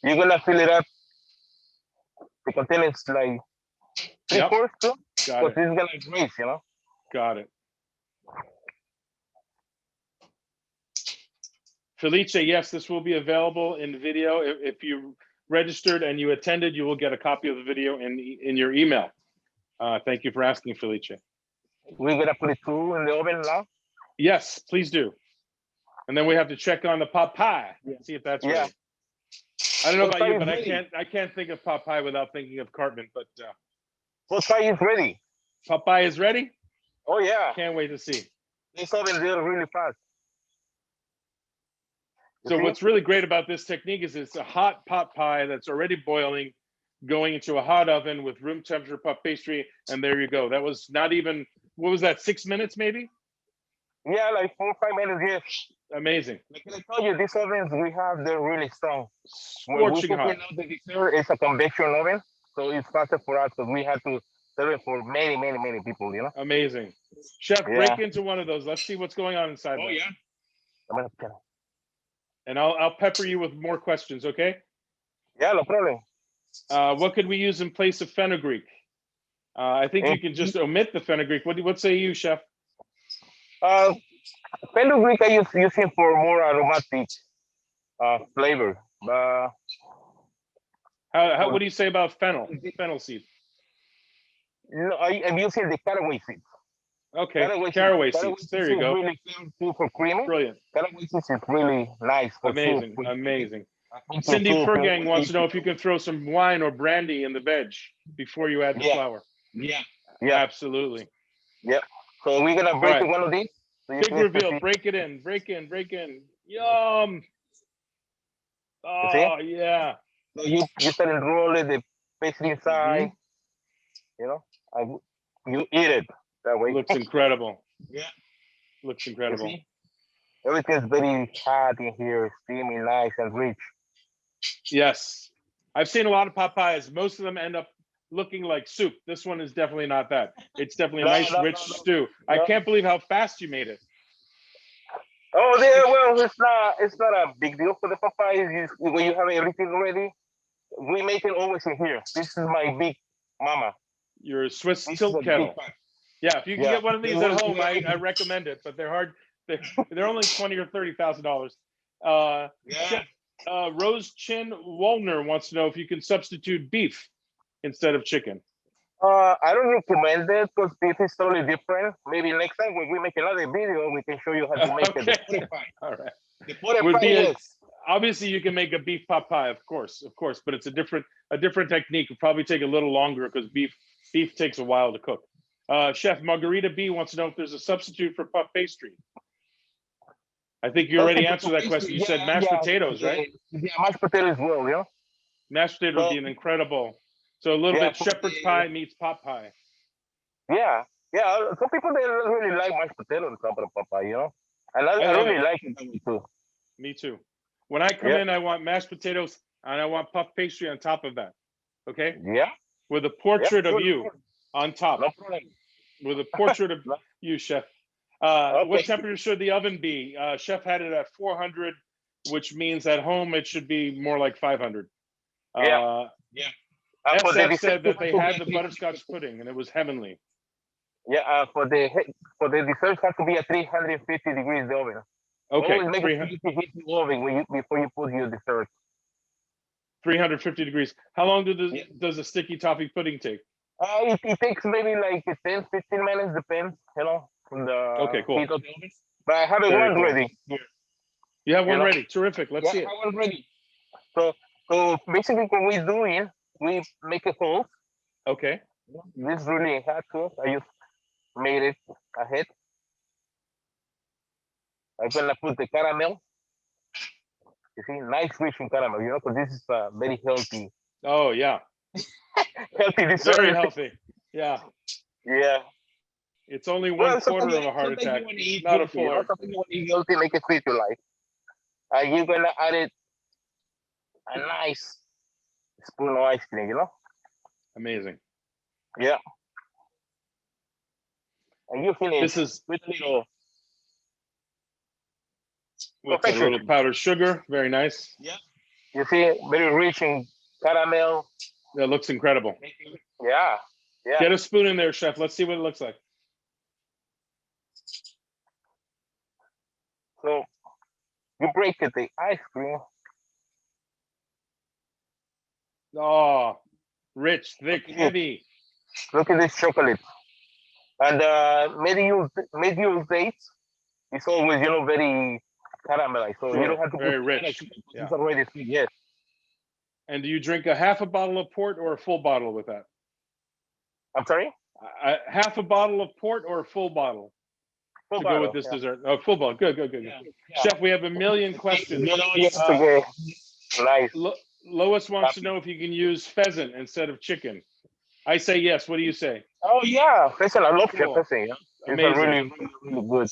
You're gonna fill it up. The container is like 3/4 too. Got Because it. it's gonna grease, you know. Got it. Felice, yes, this will be available in video. If you registered and you attended, you will get a copy of the video in your email. Thank you for asking, Felice. We're gonna put it through in the oven now. Yes, please do. And then we have to check on the pot pie, see if that's Yeah. ready. I don't know Pot about pie you, is but ready. I can't think of pot pie without thinking of Cartman. But Pot pie is ready. pot pie is ready. Oh yeah. Can't wait to see. This oven there really fast. You So see? what's really great about this technique is it's a hot pot pie that's already boiling, going into a hot oven with room temperature puff pastry, and there you go. That was not even, what was that, 6 minutes maybe? Yeah, like 4 or 5 minutes. Yes. Amazing. Like I told you, these ovens we have, they're really strong. When we Scorching hot. cooking out the dessert, it's a convection oven, so it's faster for us because we have to serve it for many, many, many people. You know. Amazing. Chef, Yeah. break into one of those. Let's see what's going on inside there. yeah. I'm gonna tell. And I'll pepper you with more questions, okay? Yeah, no problem. What could we use in place of fenugreek? I think you can just omit the fenugreek. What say you, chef? Fenugreek I use him for more aromatic flavor. What do you say about fennel? Fennel seed. No, I'm using the caraway seeds. Okay, caraway seeds. There you go. Really good for creamy. Brilliant. Caraway seeds is really nice for Amazing, soup. amazing. Cindy Furgang wants to know if you can throw some wine or brandy in the veg before you add the flour. Yeah. Absolutely. Yeah. So we're gonna break Right. one of these. So you Big can reveal. see. Break it in. Break in. Break in. Yum. Oh see? yeah. So you start and roll it, the pastry inside. Mm-hmm. You know, and you eat it that way. Looks incredible. Yeah. Looks You incredible. see? Everything's very hot in here, steamy, nice and rich. Yes. I've seen a lot of pot pies. Most of them end up looking like soup. This one is definitely not that. It's definitely a nice, rich stew. I can't believe how fast you made it. Oh, yeah. Well, it's not a big deal for the papayas. When you have everything ready, we make it always in here. This is my big mama. Your Swiss This tilt is a kettle. big pot. Yeah, if you can Yeah. get one of these at home, I recommend it. But they're hard. They're only $20,000 or $30,000. Yeah. Rose Chin Walner wants to know if you can substitute beef instead of chicken. I don't recommend it because beef is totally different. Maybe next time when we make another video, we can show you how to make it. The pie. All right. The pie, Would be yes. Obviously, you can make a beef pot pie, of course, but it's a different technique. It'll probably take a little longer because beef takes a while to cook. Chef Margarita B wants to know if there's a substitute for puff pastry. I think you already answered that question. You said mashed potatoes, right? Yeah, mashed potatoes as well, yeah. Mashed potato would be an incredible. So a little bit shepherd's pie meets pot pie. Yeah. Some people they don't really like mashed potatoes on top of the pie, you know. And I really like it too. Me too. When I come in, I want mashed potatoes and I want puff pastry on top of that. Okay? Yeah. With a portrait of you on top. No problem. With a portrait of you, chef. What temperature should the oven be? Chef had it at 400, which means at home it should be more like 500. SF said that they had the butterscotch pudding and it was heavenly. Yeah, for the dessert has to be at 350 degrees the oven. Okay, always make sure you heat the oven before you put your dessert. 350 degrees. How long does a sticky toffee pudding take? It takes maybe like 10, 15 minutes, depends, you know, from the heat of the oven. But I have one ready here. You have one ready. Terrific. Let's see it. I have one ready. So basically what we're doing, we make a hole. Okay. This really hard too. I just made it ahead. I'm gonna put the caramel. You see, nice rich in caramel, you know, because this is very healthy, Oh yeah, healthy very dessert. healthy. Yeah, Yeah. it's only Well, 1/4 of a heart sometimes attack, you want to eat not a healthy, you know, fuller. sometimes you want to eat healthy, make it fit your life. And you're gonna add it a nice spoon of ice cream, you know? Amazing. Yeah. And you finish This is with a little what's that? A little powdered sugar. Very nice. you see, very rich in caramel. That looks incredible. Yeah. Yeah. Get a spoon in there, chef. Let's see what it looks like. So you break it, the ice cream. Oh, rich, thick, heavy. Look at this chocolate. And medieval dates is always, you know, very caramelized. So you Sure, don't have to very put rich. Yeah. it's already sweet, yes. And do you drink a half a bottle of port or a full bottle with that? I'm sorry? Half a bottle of port or a full bottle Full to go with bottle, this yeah. dessert? Oh, full bottle. Good, good, good. Yeah. Chef, we have a million questions. Yes, okay. Nice. Lois wants to know if you can use pheasant instead of chicken. I say yes. What do you say? Oh yeah, pheasant. I love Cool. pheasant. Yeah. It's a Amazing. really, really good.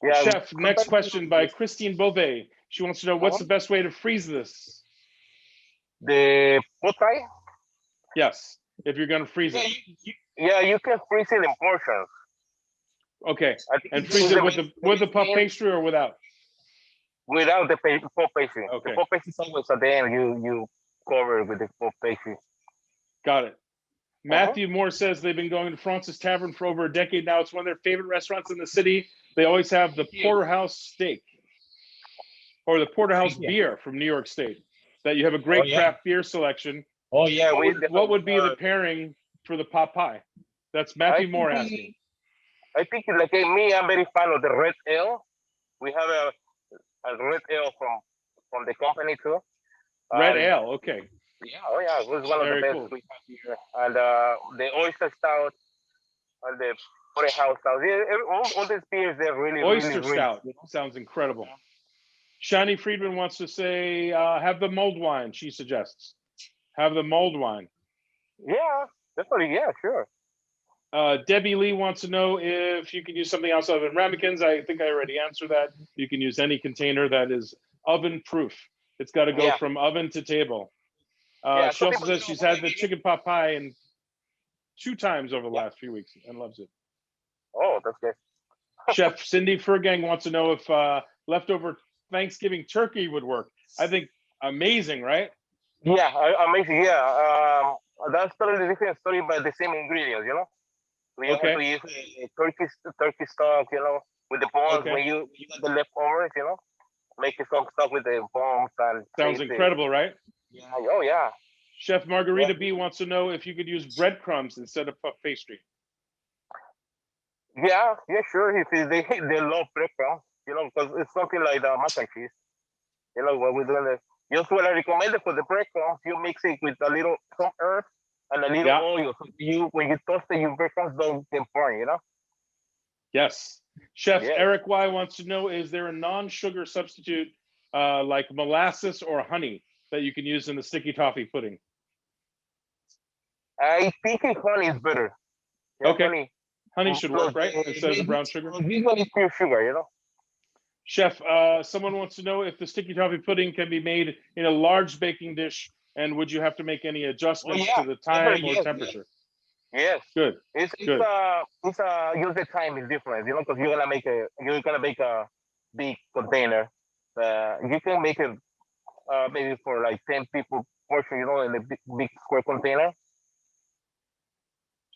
Yeah. Chef, next question by Christine Bove. She wants to know what's the best way to freeze this? The pot pie? Yes, if you're going to freeze Yeah, it. you can freeze it in portions. Okay, I think and it's freeze it the with the puff pastry or without? without the pot pastry. Okay. The pot pastry is always at the end. You cover it with the pot pastry. Got it. Matthew Moore says they've been going to Fraunces Tavern for over a decade now. It's one of their favorite restaurants in the city. They always have the porterhouse steak or the porterhouse beer from New York State. That you have a great craft beer selection. Oh yeah, What would be the pairing for the pot pie? That's Matthew Moore asking. I think like me, I'm very fan of the red ale. We have a red ale from the company too. Red ale, okay. Yeah, oh yeah, it was one of the best we have here. And the oyster stout and the porterhouse stout. All these beers, they're really, oyster really stout. rich. Sounds incredible. Shani Friedman wants to say, have the mulled wine, she suggests. Have the mulled wine. Yeah, definitely. Yeah, sure. Debbie Lee wants to know if you can use something else other than ramekins. I think I already answered that. You can use any container that is oven proof. It's got to go from oven to table. She also says she's had the chicken pot pie 2 times over the last few weeks and loves it. Oh, that's good. Chef Cindy Furgang wants to know if leftover Thanksgiving turkey would work. I think amazing, right? Yeah, amazing. Yeah, that's totally different story, but the same ingredients, you know. We have to use turkey stock, you know, with the bones. When you got the leftovers, you know, make it some stuff with the bones and. Sounds incredible, right? Yeah. Oh yeah. Chef Margarita B wants to know if you could use breadcrumbs instead of puff pastry. Yeah, sure. If they love breadcrumbs, you know, because it's something like the mac and cheese. You know what we're doing. Just what I recommend it for the breadcrumbs, you mix it with some earth and a little oil. So when you toast it, your breadcrumbs don't get burnt, you know? Yes. Chef Eric Y wants to know, is there a non-sugar substitute like molasses or honey that you can use in the sticky toffee pudding? I think honey is better. Yeah, okay. Honey should work, right? Instead of the brown sugar? This one is pure sugar, you know? Chef, someone wants to know if the sticky toffee pudding can be made in a large baking dish, and would you have to make any adjustments to the time or temperature? Yes. Good. It's use the time is different, you know, because you're gonna make a big container. You can make it maybe for like 10 people portion, you know, in a big square container.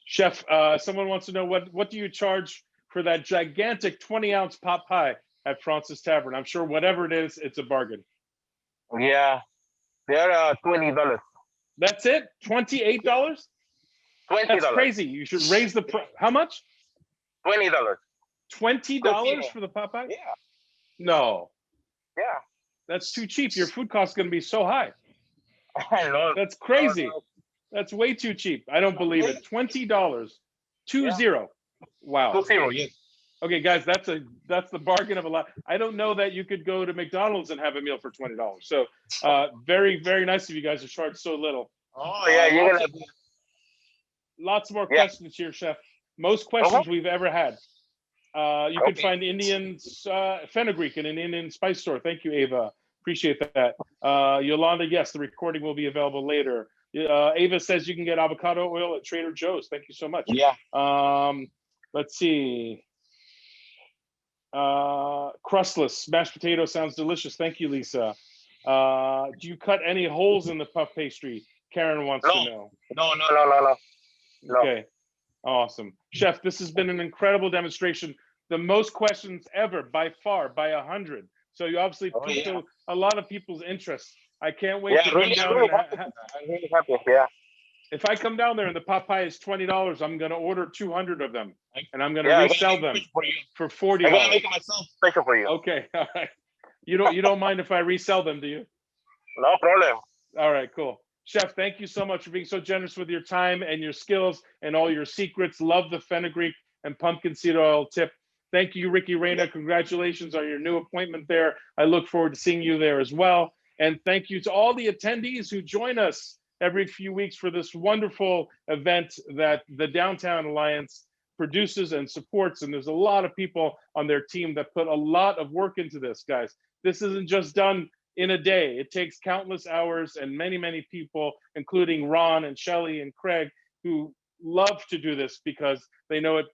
Chef, someone wants to know what do you charge for that gigantic 20-ounce pot pie at Fraunces Tavern? I'm sure whatever it is, it's a bargain. Yeah, they're $20. That's it? $28? $20. That's crazy. You should raise the price. How much? $20. $20 for the pot pie? Yeah. No. Yeah. That's too cheap. Your food cost is going to be so high. I know. That's crazy. That's way too cheap. I don't believe it. $20. 20. Wow. 20, yes. Okay, guys, that's the bargain of a lot. I don't know that you could go to McDonald's and have a meal for $20. So very, very nice of you guys to charge so little. Oh yeah, you're gonna. Lots more Yeah. questions here, Chef. Most questions we've ever had. You can Okay. find Indian fenugreek in an Indian spice store. Thank you, Ava. Appreciate that. Yolanda, yes, the recording will be available later. Ava says you can get avocado oil at Trader Joe's. Thank you so much. Yeah. Let's see. Crustless mashed potato sounds delicious. Thank you, Lisa. Do you cut any holes in the puff pastry? Karen wants to know. No. Okay, awesome. Chef, this has been an incredible demonstration. The most questions ever by far, by 100. So you obviously piqued a lot of people's interest. I can't wait to come down. I'm really happy. Yeah. If I come down there and the pot pie is $20, I'm going to order 200 of them, and I'm going to Yeah, resell them for $40. I'm gonna make it myself special for you. Okay, all right. You don't mind if I resell them, do you? No problem. All right, cool. Chef, thank you so much for being so generous with your time and your skills and all your secrets. Love the fenugreek and pumpkin seed oil tip. Thank you, Ricky Reyna. Congratulations on your new appointment there. I look forward to seeing you there as well. And thank you to all the attendees who join us every few weeks for this wonderful event that the Downtown Alliance produces and supports. And there's a lot of people on their team that put a lot of work into this, guys. This isn't just done in a day. It takes countless hours and many, many people, including Ron and Shelly and Craig, who love to do this because they know it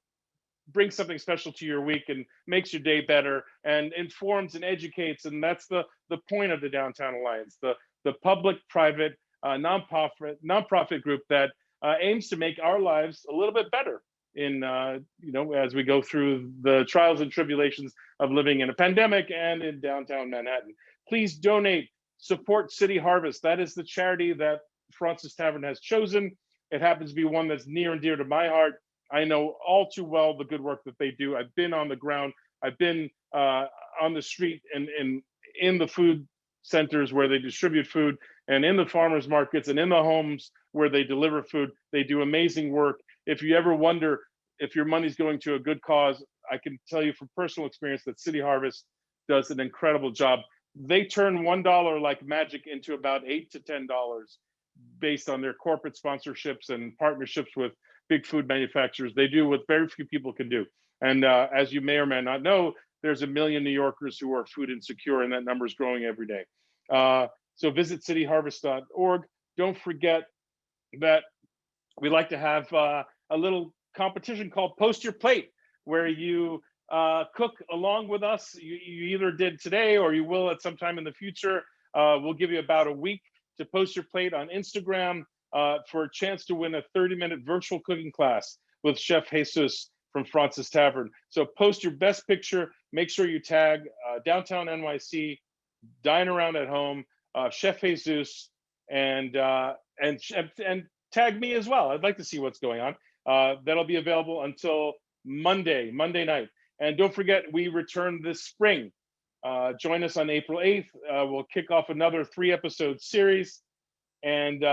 brings something special to your week and makes your day better and informs and educates. And that's the point of the Downtown Alliance, the public-private nonprofit group that aims to make our lives a little bit better in as we go through the trials and tribulations of living in a pandemic and in downtown Manhattan. Please donate, support City Harvest. That is the charity that Fraunces Tavern has chosen. It happens to be one that's near and dear to my heart. I know all too well the good work that they do. I've been on the ground. I've been on the street and in the food centers where they distribute food, and in the farmers markets and in the homes where they deliver food. They do amazing work. If you ever wonder if your money's going to a good cause, I can tell you from personal experience that City Harvest does an incredible job. They turn $1 like magic into about $8 to $10 based on their corporate sponsorships and partnerships with big food manufacturers. They do what very few people can do. And as you may or may not know, there's 1 million New Yorkers who are food insecure, and that number is growing every day. So visit cityharvest.org. Don't forget that we like to have a little competition called Post Your Plate, where you cook along with us. You either did today or you will at some time in the future. We'll give you about a week to post your plate on Instagram for a chance to win a 30-minute virtual cooking class with Chef Jesus from Fraunces Tavern. So post your best picture. Make sure you tag Downtown NYC, Dine Around at Home, Chef Jesus, and tag me as well. I'd like to see what's going on. That'll be available until Monday night. And don't forget, we return this spring. Join us on April 8th. We'll kick off another 3-episode series. And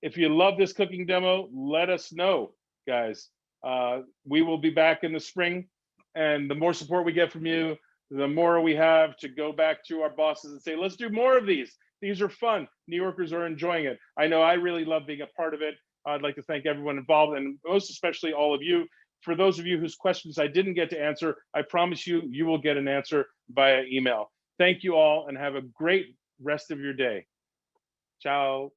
if you love this cooking demo, let us know, guys. We will be back in the spring. And the more support we get from you, the more we have to go back to our bosses and say, let's do more of these. These are fun. New Yorkers are enjoying it. I know I really love being a part of it. I'd like to thank everyone involved, and most especially all of you. For those of you whose questions I didn't get to answer, I promise you, you will get an answer via email. Thank you all, and have a great rest of your day. Ciao.